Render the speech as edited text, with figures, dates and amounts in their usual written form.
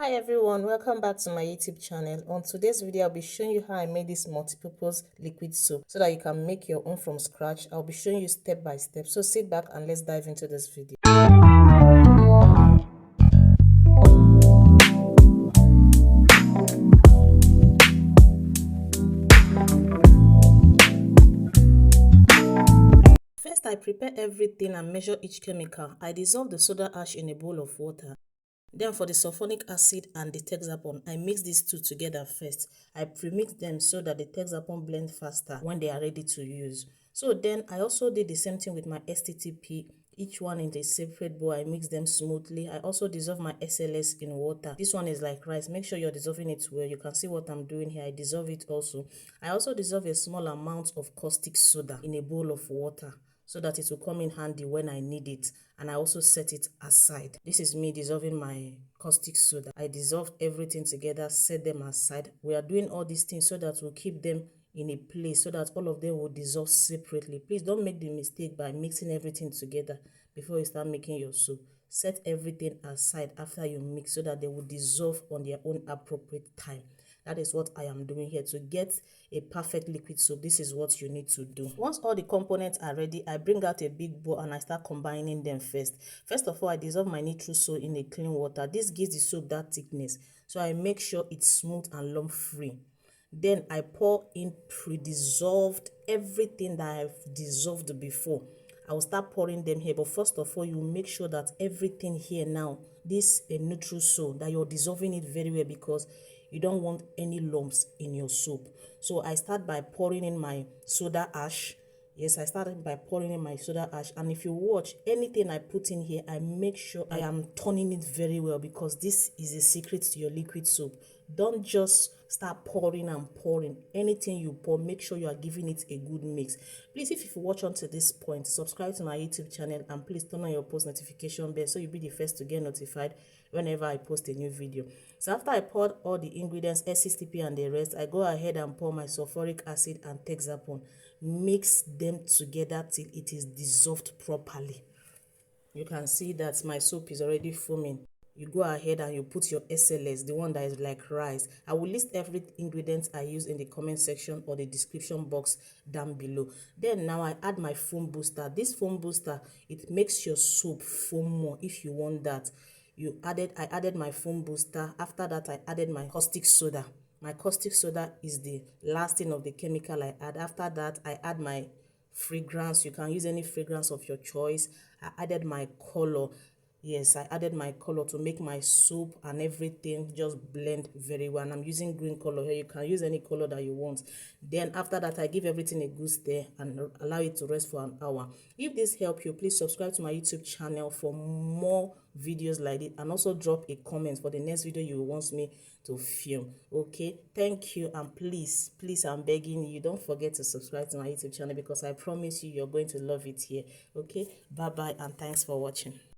Hi everyone, welcome back to my YouTube channel. On today's video, I'll be showing you how I made this multi-purpose liquid soap so that you can make your own from scratch. I'll be showing you step by step. So sit back and let's dive into this video. First, I prepare everything and measure each chemical. I dissolve the soda ash in a bowl of water. Then for the sulfonic acid and the Texapon, I mix these two together first. I premix them so that the Texapon blend faster when they are ready to use. So then I also did the same thing with my STPP. Each one in a separate bowl, I mix them smoothly. I also dissolve my SLS in water. This one is like rice. Make sure you're dissolving it well. You can see what I'm doing here. I dissolve it also. I also dissolve a small amount of caustic soda in a bowl of water, so that it will come in handy when I need it, and I also set it aside. This is me dissolving my caustic soda. I dissolved everything together, set them aside. We are doing all these things so that we'll keep them in a place so that all of them will dissolve separately. Please don't make the mistake by mixing everything together before you start making your soup. Set everything aside after you mix so that they will dissolve on their own appropriate time. That is what I am doing here. To get a perfect liquid soap, this is what you need to do. Once all the components are ready, I bring out a big bowl and I start combining them first. First of all, I dissolve my Nitrosol in a clean water. This gives the soap that thickness, so I make sure it's smooth and lump free. Then I pour in pre-dissolved everything that I've dissolved before. I will start pouring them here, but first of all, you make sure that everything here now, this Nitrosol, that you're dissolving it very well, because you don't want any lumps in your soup. So I start by pouring in my soda ash. Yes, I started by pouring in my soda ash, and if you watch anything I put in here, I make sure I am turning it very well, because this is a secret to your liquid soap. Don't just start pouring and pouring. Anything you pour, make sure you are giving it a good mix. Please, if you watch until this point, subscribe to my YouTube channel and please turn on your post notification bell so you'll be the first to get notified whenever I post a new video. So after I poured all the ingredients, STPP and the rest, I go ahead and pour my sulfuric acid and Texapon. Mix them together till it is dissolved properly. You can see that my soap is already foaming. You go ahead and you put your SLS, the one that is like rice. I will list every ingredient I use in the comment section or the description box down below. Then now I add my foam booster. This foam booster, it makes your soap foam more if you want that. I added my foam booster. After that, I added my caustic soda. My caustic soda is the last thing of the chemical I add. After that, I add my fragrance. You can use any fragrance of your choice. I added my color. Yes, I added my color to make my soap and everything just blend very well. And I'm using green color here. You can use any color that you want. Then after that, I give everything a good stir and allow it to rest for an hour. If this helped you, please subscribe to my YouTube channel for more videos like it, and also drop a comment for the next video you want me to film. Okay, thank you, and please I'm begging you, don't forget to subscribe to my YouTube channel, because I promise you you're going to love it here. Okay, bye bye and thanks for watching.